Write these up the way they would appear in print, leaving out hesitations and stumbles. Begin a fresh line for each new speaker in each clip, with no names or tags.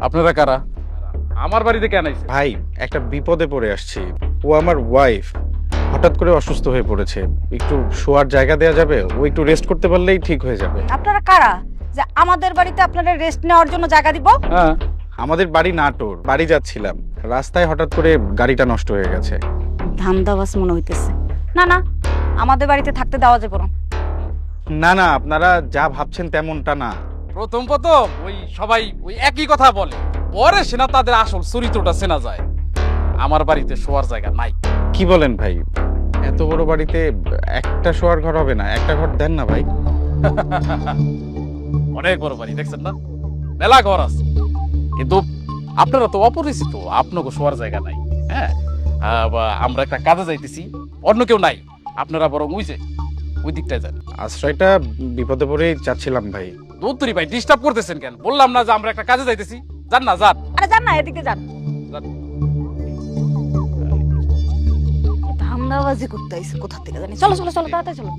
আপনারা কারা? আমার বাড়িতে কেন আইছে?
ভাই একটা বিপদে পড়ে আসছি। ও আমার ওয়াইফ হঠাৎ করে অসুস্থ হয়ে পড়েছে। একটু শোয়ার জায়গা দেওয়া যাবে? ও একটু রেস্ট করতে পারলেই ঠিক হয়ে যাবে।
আপনারা কারা যে আমাদের বাড়িতে আপনারা রেস্ট নেওয়ার জন্য জায়গা দিব?
হ্যাঁ,
আমাদের বাড়ি নাটোর, বাড়ি যাচ্ছিলাম, রাস্তায় হঠাৎ করে গাড়িটা নষ্ট হয়ে গেছে।
ধান্দাবাজ মনে হইতেছে। না না, আমাদের বাড়িতে থাকতে দেওয়া যাবে না।
না না, আপনারা যা ভাবছেন তেমনটা না।
প্রথম ওই সবাই ওই একই কথা বলে, পরে সেনা তাদের আসল চরিত্রটা চেনা যায়। আমার বাড়িতে শোয়ার জায়গা নাই।
কি বলেন ভাই? এত বড় বাড়িতে একটা শোয়ার ঘর হবে না? একটা ঘর দেন না ভাই।
অনেক বড় বাড়ি, দেখছেন না? মেলা ঘর আছে, কিন্তু আপনারা তো অপরিচিত, আপনাকে শোয়ার জায়গা নাই। হ্যাঁ, আমরা একটা কাজে যাইতেছি, অন্য কেউ নাই। আপনারা বরং ওই দিকটায় যান।
আশ্রয়টা বিপদে পড়েই চাচ্ছিলাম ভাই।
দৌত্তরি ভাই, ডিস্টার্ব করতেছেন কেন? বললাম না যে আমরা একটা কাজে যাইতেছি? যান না, যান।
আরে যান না, এদিকে যান।
যান।
ধান্দাবাজি করতে আইছে কোথা থেকে জানি। চলো চলো চলো, তাড়াতাড়ি চলো।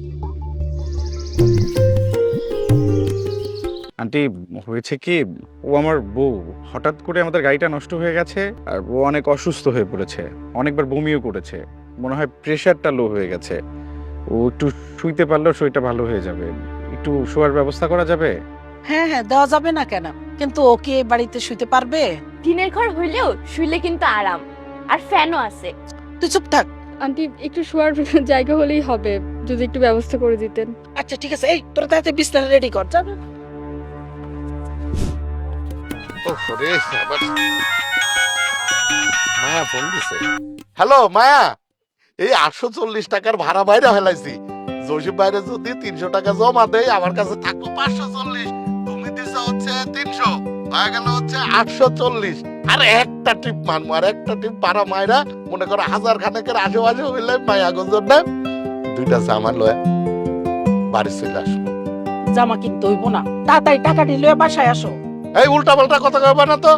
আন্টি, হয়েছে কি, ও আমার বউ। হঠাৎ করে আমাদের গাড়িটা নষ্ট হয়ে গেছে, আর ও অনেক অসুস্থ হয়ে পড়েছে, অনেকবার বমিও করেছে। মনে হয় প্রেশারটা লো হয়ে গেছে। ও একটু শুইতে পারলেও শরীরটা ভালো হয়ে যাবে। একটু শোয়ার ব্যবস্থা করা যাবে?
হ্যাঁ হ্যাঁ, দেওয়া যাবে না কেন? কিন্তু ওকে বাড়িতে শুইতে পারবে?
টিনের ঘর হইলেও শুইলে কিন্তু আরাম, আর ফ্যানও আছে।
তুই চুপ থাক।
আন্টি একটু শোয়ার জায়গা হলেই হবে, যদি একটু ব্যবস্থা করে দিতেন।
আচ্ছা ঠিক আছে, এই তোরা তাড়াতাড়ি বিছানা রেডি কর, যাবে।
মায়া ফোন দিছে। হ্যালো মায়া, এই 840 টাকার ভাড়া বাইরে ফেলাইছি। জসিম বাইরে যদি 300 টাকা জমা দেয়, আমার কাছে থাকবো 540। তুমি দিছো হচ্ছে 300, হয়ে গেল হচ্ছে 840। আর একটা টিপ মারবো, আর একটা টিপ পাড়া মায়েরা মনে করো 1000 খানেকের আশেপাশে হইলে মায়া গঞ্জর না 2টা জামা লয়ে বাড়ি চলে আসবো।
জামা কিনতে হইব না, তাড়াতাড়ি টাকাটি লয়ে বাসায় আসো।
এই উল্টা পাল্টা কথা কইবা না তো।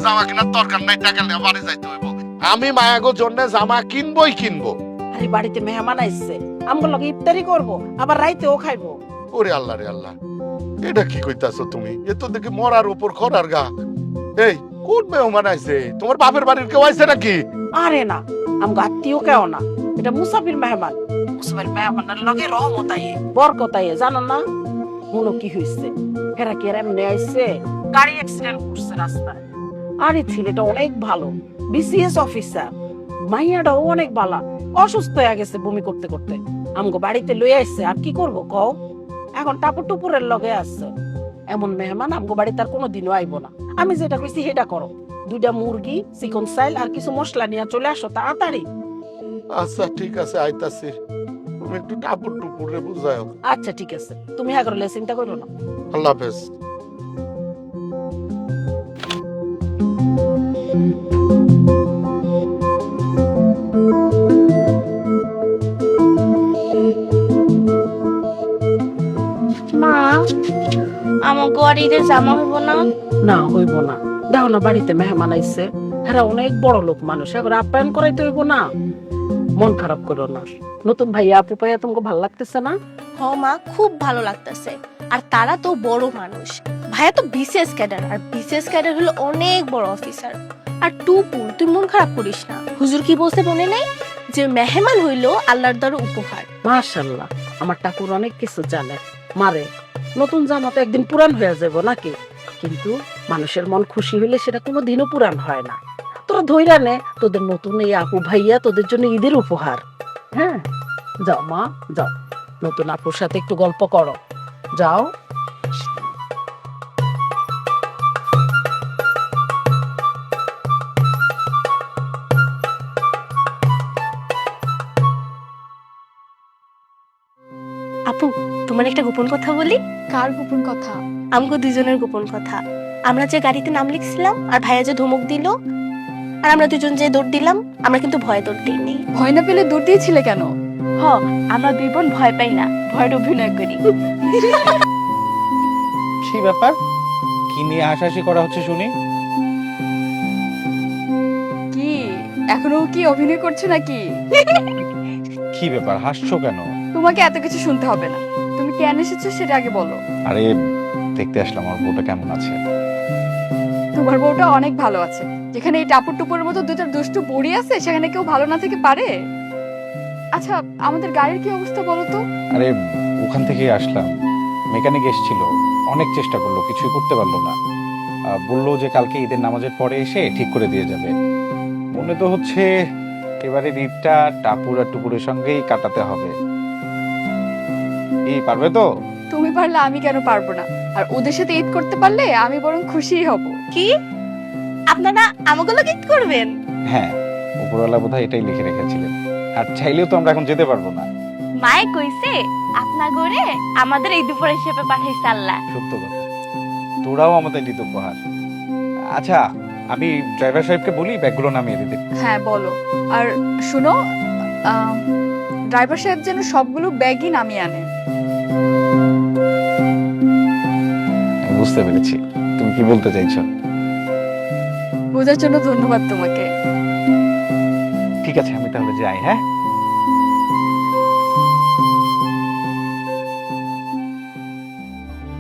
জামা কেনার দরকার নাই, টাকা নিয়ে বাড়ি যাইতে হইব। আমি মায়াগোর জন্য জামা কিনবই কিনবো।
আরে বাড়িতে মেহমান আইছে, আমগো লগে ইফতারি করব, আবার রাইতেও খাইবো।
ওরে আল্লাহ রে আল্লাহ, এটা কি কইতাছো তুমি? এ তো দেখি মরার উপর খরার গা। এই কোন মেহমান আইছে? তোমার বাপের বাড়ির কেউ আইছে নাকি?
আরে না, আমগো আত্মীয় কেউ না, এটা মুসাফির মেহমান। মুসাফির মেহমানের লগে রহমত আইয়ে, বরকত আইয়ে, জানো না? মনো কি হইছে, হেরা কি এর এমনি আইছে? গাড়ি অ্যাক্সিডেন্ট করছে রাস্তায়। আরে ছেলেটা অনেক ভালো, বিসিএস অফিসার। মাইয়াটাও অনেক ভালো, অসুস্থ হয়ে গেছে বমি করতে করতে। আমগো বাড়িতে লই আইছে, আর কি করব কও? এখন টাপুর টুপুরের লগে আছে। এমন মেহমান আমগো বাড়িতে আর কোনোদিনও আইবো না। আমি যেটা কইছি সেটা করো। 2টা মুরগি, চিকন চাইল আর কিছু মশলা নিয়ে চলে আসো তাড়াতাড়ি।
আচ্ছা ঠিক আছে, আইতাছি। তুমি একটু টাপুর টুপুরে বুঝাও।
আচ্ছা ঠিক আছে, তুমি হ্যাঁ করলে চিন্তা করো না।
আল্লাহ হাফেজ।
মা, আমাকে আর ঈদের জামা হইব না?
না হইব না, দেখো না বাড়িতে মেহমান আইছে, হ্যাঁ অনেক বড় লোক মানুষ, এখন আপ্যায়ন করাইতে হইব না। মন খারাপ করো না, নতুন ভাইয়া আপু পাইয়া তোমাকে ভালো লাগতেছে না?
হ মা, খুব ভালো লাগতেছে। আর তারা তো বড় মানুষ, ভাইয়া তো বিসিএস ক্যাডার, আর বিসিএস ক্যাডার হলো অনেক বড় অফিসার। আর টুপু, তুই মন খারাপ করিস না। হুজুর কি বলছে মনে নেই, যে মেহমান হইলো আল্লাহর দ্বারা উপহার।
মাশাআল্লাহ, আমার ঠাকুর অনেক কিছু জানে। মারে, নতুন জামা তো একদিন পুরান হয়ে যাব নাকি, কিন্তু মানুষের মন খুশি হইলে সেটা কোনো দিনও পুরান হয় না। তোরা ধইরা নে, তোদের নতুন এই আপু ভাইয়া তোদের জন্য ঈদের উপহার। হ্যাঁ যাও মা, যাও, নতুন আপুর সাথে একটু গল্প করো, যাও।
আপু, তোমার একটা গোপন কথা বলি।
কার গোপন কথা?
আমগো দুজনের গোপন কথা। আমরা যে গাড়িতে নাম লিখছিলাম, আর ভাইয়া যে ধমক দিল, আর আমরা দুজন যে দৌড় দিলাম, আমরা কিন্তু ভয়ে দৌড় দিইনি।
ভয় না পেলে দৌড় দিয়েছিলে কেন?
হ, আমরা দুই বোন ভয় পাই না, ভয়ের অভিনয় করি।
কি ব্যাপার? কি নিয়ে হাসাহাসি করা হচ্ছে শুনি?
কি এখনো কি অভিনয় করছে নাকি?
কি ব্যাপার, হাসছো কেন?
তোমাকে এত কিছু শুনতে হবে না, তুমি কেন এসেছো সেটা আগে বলো।
আরে দেখতে আসলাম আমার বউটা কেমন আছে।
তোমার বউটা অনেক ভালো আছে। যেখানে এই টাপুর টুপুরের মতো দুটো দুষ্টু বুড়ি আছে, সেখানে কেউ ভালো না থেকে পারে? আচ্ছা, আমাদের গাড়ির কি অবস্থা বলো তো?
আরে ওখান থেকেই আসলাম, মেকানিক এসেছিল, অনেক চেষ্টা করলো, কিছুই করতে পারলো না। বললো যে কালকে ঈদের নামাজের পরে এসে ঠিক করে দিয়ে যাবে। মনে তো হচ্ছে এবারে ঈদটা টাপুর আর টুপুরের সঙ্গেই কাটাতে হবে। এই পারবে তো?
তুমি পারলে আমি কেন পারবো না? আর ওদের সাথে ঈদ করতে পারলে আমি বরং খুশিই হব।
কি আপনারা আমাকে ঈদ করবেন?
হ্যাঁ, উপরওয়ালা বোধহয় এটাই লিখে রেখেছিলেন। আর চাইলেও তো আমরা এখন যেতে পারবো না।
মায়ে কইছে আপনা করে আমাদের এই দুপুর হিসেবে পাঠাইছে আল্লাহ।
সত্য কথা, তোরাও আমাদের ঈদ উপহার। আচ্ছা, আমি ড্রাইভার সাহেবকে বলি ব্যাগগুলো নামিয়ে দিতে।
হ্যাঁ বলো। আর শুনো, ড্রাইভার সাহেব যেন সবগুলো ব্যাগই নামিয়ে আনে।
আমি বুঝতে পেরেছি তুমি কি বলতে চাইছো।
বোঝার জন্য ধন্যবাদ তোমাকে।
ঠিক আছে, আমি তাহলে যাই। হ্যাঁ,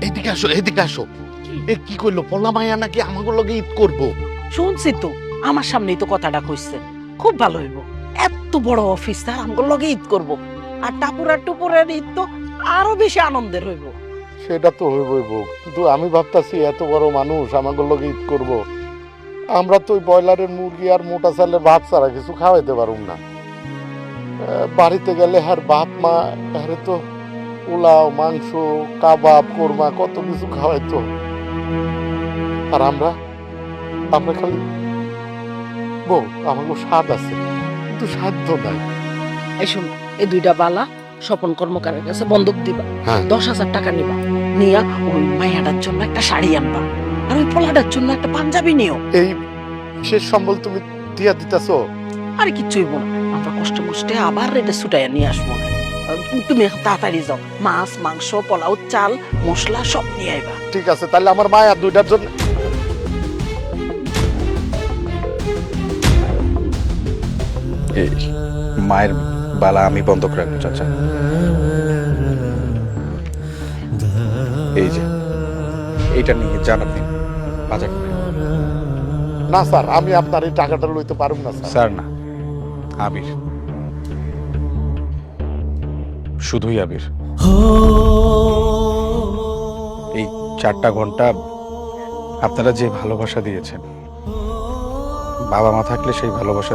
এদিকে আসো, এদিকে আসো। এ কি করলো? পলা মাইয়া নাকি আমাকে লগে ঈদ করবো?
শুনছি তো, আমার সামনেই তো কথাটা কইছে। খুব ভালো হইব, এত বড় অফিসার আমগো লগে ঈদ করব। আর টাপুরা টুপুরের ঈদ তো আরো বেশি আনন্দের হইব।
সেটা তো হইবই বউ, কিন্তু আমি ভাবতাছি এত বড় মানুষ আমাকে লগে ঈদ করব, আমরা তো ওই ব্রয়লারের মুরগি আর মোটা চালের ভাত ছাড়া কিছু খাওয়াইতে পারুম না। বাড়িতে গেলে আর বাপ মা আরে তো পোলাও, মাংস, কাবাব, কোরমা কত কিছু খাওয়াইতো। আর আমরা খালি বউ, আমাকে স্বাদ আছে কিন্তু সাধ্য নাই।
এই শুন, এই দুইটা বালা স্বপন কর্মকারের কাছে বন্ধক দিবা।
হ্যাঁ।
10,000 টাকা নিবা, নিয়া ওই মাইয়াটার জন্য একটা শাড়ি আনবা, আর ওই পোলাটার জন্য একটা পাঞ্জাবি নিও।
এই শেষ সম্বল তুমি দিয়া দিতেছো?
আর কিচ্ছুই হইব না, আমরা কষ্ট মষ্টে আবার এটা ছুটাইয়া নিয়ে আসবো। তুমি এখন তাড়াতাড়ি যাও, মাছ, মাংস, পোলাও, চাল, মশলা সব নিয়ে আইবা।
ঠিক আছে, তাহলে আমার মায়া দুইটার জন্য।
এই মায়ের বালা আমি বন্ধক রাখবো চাচা। এই যে এইটা নিয়ে যান আপনি বাজার করে।
না স্যার, আমি আপনার এই টাকাটা লইতে পারুম না স্যার।
স্যার না, আবির, শুধুই আবির। এই 4টা ঘন্টা আপনারা যে ভালোবাসা দিয়েছেন, বাবা মা থাকলে সেই ভালোবাসা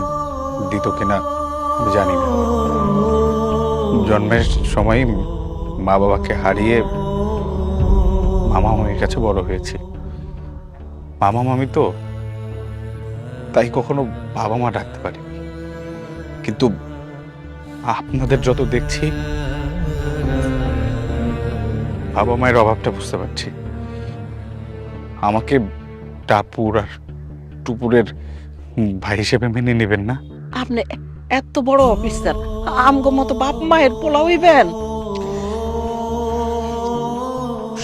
দিত কিনা আমি জানি না। জন্মের সময় মা বাবাকে হারিয়ে মামা মামির কাছে বড় হয়েছি। মামা মামি তো, তাই কখনো বাবা মা ডাকতে পারি, কিন্তু আপনাদের যত দেখছি বাবা মায়ের অভাবটা বুঝতে পারছি। আমাকে টাপুর আর টুপুরের ভাই হিসেবে মেনে নেবেন না?
আপনি এত বড় অফিসার, আমগো মতো বাপ মায়ের পোলা হইবেন?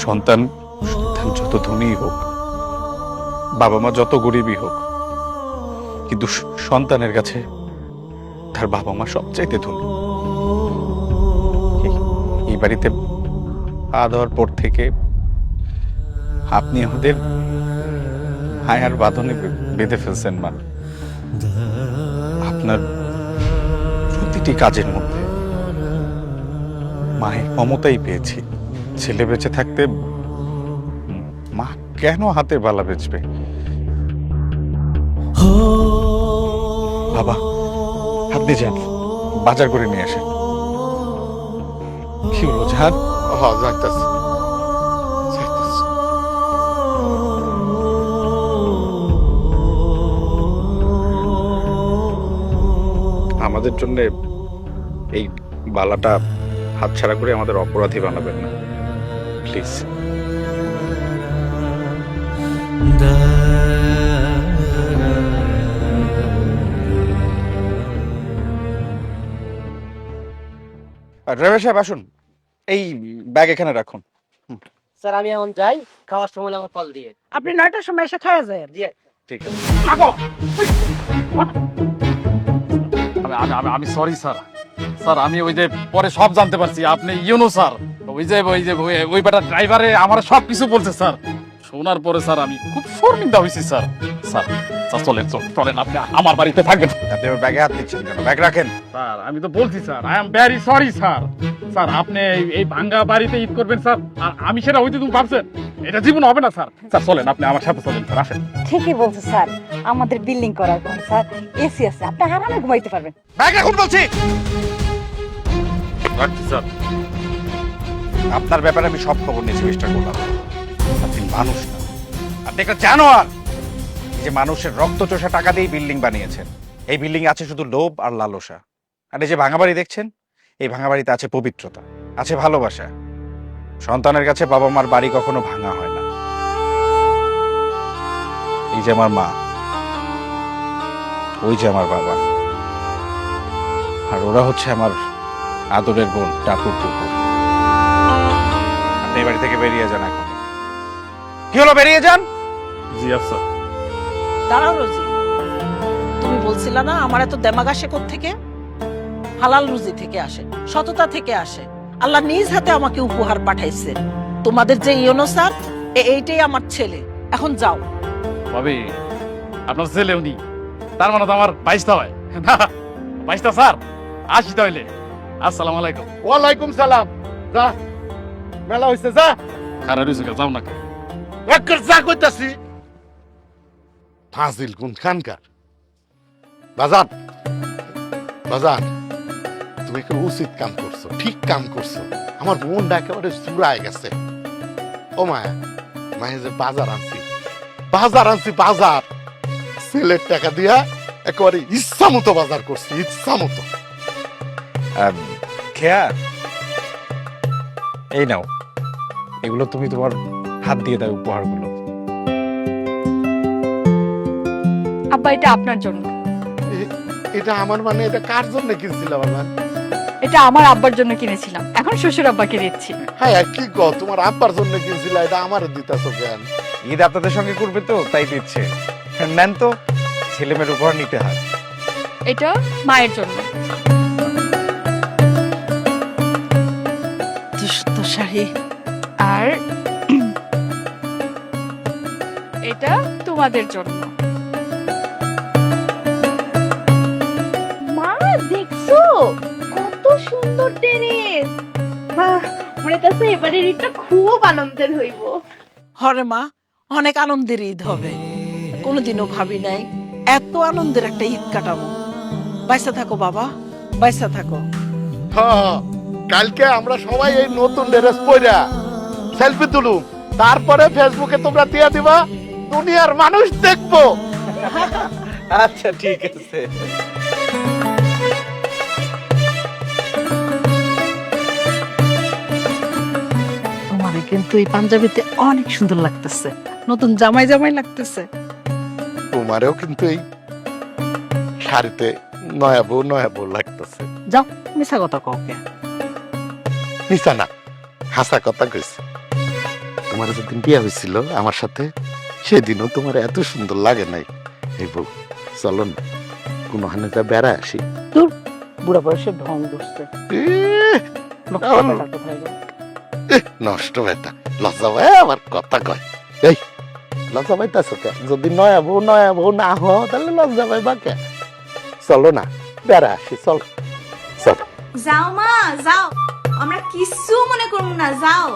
সন্তান সন্তান যত ধনী হোক, বাবা মা যত গরিবই হোক, কিন্তু সন্তানের কাছে তার বাবা মা সবচাইতে ধনী। এই বাড়িতে পা দেওয়ার পর থেকে আপনি আমাদের মায়ার বাঁধনে বেঁধে ফেলছেন মা। আপনার প্রতিটি কাজের মধ্যে মায়ের মমতাই পেয়েছি। ছেলে বেঁচে থাকতে মা কেন হাতের বালা বেচবে? বাবা, আপনি যান, বাজার করে নিয়ে আসেন। কি হলো জান?
হ্যাঁ, যাইতাছি যাইতাছি।
আমাদের জন্য এই বালাটা হাতছাড়া করে আমাদের অপরাধী বানাবেন না প্লিজ। ড্রাইভার সাহেব আসুন, এই ব্যাগ এখানে রাখুন।
স্যার আমি এখন যাই, খাওয়ার সময় আমার কল দিয়ে।
আপনি 9টার সময় এসে খাওয়া যায়।
ঠিক আছে।
আমি সরি স্যার। স্যার আমি ওই যে পরে সব জানতে পারছি আপনি স্যার ওই যে ওই বেটা ড্রাইভারে আমার সব কিছু বলছে স্যার। শোনার পরে স্যার আমি খুব শর্মিন্দা হয়েছি স্যার। স্যার স্যার চলেন আপনি আমার বাড়িতে থাকবেন।
আপনি আমার ব্যাগে হাত দিচ্ছেন কেন? ব্যাগ রাখেন।
স্যার আমি তো বলছি sir, I am very sorry sir. Sir আপনি এই ভাঙ্গা বাড়িতে ঈদ করবেন স্যার, আর আমি সেটা হইতে তুমি ভাবছেন? এটা জীবন হবে না স্যার। স্যার চলেন, আপনি আমার সাথে চলেন স্যার, আসেন।
ঠিকই বলছে স্যার, আমাদের বিল্ডিং করার পর স্যার এসি আছে, আপনি আরামে ঘুমাইতে পারবেন।
ব্যাগ রাখুন বলছি।
রাখছি স্যার।
আপনার ব্যাপারে আমি সব খবর নিয়েছি মিস্টার গোলাম। আপনি মানুষ না, আপনি একটা জানোয়ার। এই যে মানুষের রক্ত চোষা টাকা দিয়ে বিল্ডিং বানিয়েছেন, এই বিল্ডিং আছে শুধু লোভ আর লালসা। আর এই যে ভাঙা বাড়ি দেখছেন, এই ভাঙা বাড়িতে আছে পবিত্রতা, আছে ভালোবাসা। সন্তানের কাছে বাবা মার বাড়ি কখনো ভাঙা হয় না। এই যে আমার মা, ওই যে আমার বাবা, আর ওরা হচ্ছে আমার আদরের বোন টাপুর টুপুর। আপনি এই বাড়ি থেকে বেরিয়ে যান এখন। কি হলো, বেরিয়ে যান।
জি আচ্ছা।
দাঁড়াও রোজি, তুমি বলছিলা না আমার এত দেমাগ আসে থেকে? হালাল রুজি থেকে আসে, সততা থেকে আসে। আল্লাহ নিজ হাতে আমাকে উপহার পাঠাইছে। তোমাদের যে ইয়োনো স্যার, এইটাই আমার ছেলে। এখন যাও।
ভাবি আপনার ছেলে উনি, তার মানে তো আমার 22টা হয় না? 22টা স্যার, আসি তাহলে। আসসালামু আলাইকুম।
ওয়ালাইকুম সালাম। যা, মেলা হইছে, যা।
খারাপ হয়েছে, যাও না।
একবার যা কইতাছি। ফাজিল কোন খানকার। বাজান, বাজান, তুমি কি উচিত কাম করছো, ঠিক কাম করছো। আমার মনটা একেবারে চুরায় গেছে। ও মায়া, মায়ে যে বাজার আনছি, বাজার ছেলের টাকা দিয়া একেবারে ইচ্ছা মতো বাজার করছি, ইচ্ছা মতো।
খেয়া, এই নাও, এগুলো তুমি তোমার হাত দিয়ে দাও, উপহারগুলো।
আব্বা এটা আপনার জন্য।
এটা আমার মানে, এটা কার জন্য কিনছিলাম আমার?
এটা আমার আব্বার জন্য কিনেছিলাম, এখন শ্বশুর আব্বাকে দিচ্ছি।
হ্যাঁ, কি গো, তোমার আব্বার জন্য কিনছিলা, এটা আমার দিতাছো কেন?
ঈদ আপনাদের সঙ্গে করবে তো, তাই দিচ্ছে। নেন তো, ছেলে মেয়ের উপহার নিতে হয়।
এটা মায়ের জন্য।
দুষ্ট শাড়ি।
আর এটা তোমাদের জন্য।
মা দেখছো কত সুন্দর টেরেস। মনে তো এবারে ঈদটা খুব আনন্দের হইব।
হরে মা, অনেক আনন্দের ঈদ হবে। কোনোদিনও ভাবি নাই এত আনন্দের একটা ঈদ কাটাবো। বাইসা থাকো বাবা, বাইসা থাকো।
হ্যাঁ, কালকে আমরা সবাই এই নতুন ড্রেস পইরা সেলফি তুলুম, তারপরে ফেসবুকে তোমরা দিয়ে দিবা, দুনিয়ার মানুষ দেখবো।
আচ্ছা ঠিক আছে।
তোমারে কিন্তু এই পাঞ্জাবিতে অনেক সুন্দর লাগতেছে, নতুন জামাই জামাই লাগতেছে।
তোমারেও কিন্তু এই শাড়িতে নয়া বউ লাগতেছে।
যাও, মিছা কথা কও কে?
নিশা না, হাসা কথা কইছে। তোমার যেদিন বিয়ে হয়েছিল আমার সাথে, সেদিনও তোমার এত সুন্দর লাগে নাই। এই বউ, চলো না কোনখানে যা বেড়া আসি।
বুড়া বয়সে ঢং ধরছে।
নষ্ট বেটা, লজ্জা ভাই আমার কথা কয়। এই লজ্জা পাইতাছো কে? যদি নয়া বউ না হো, তাহলে লজ্জা পাইবা কে? চলো না, বেড়া আসি, চলো চলো।
যাও মা যাও, আমরা কিচ্ছু মনে করবো না, যাও।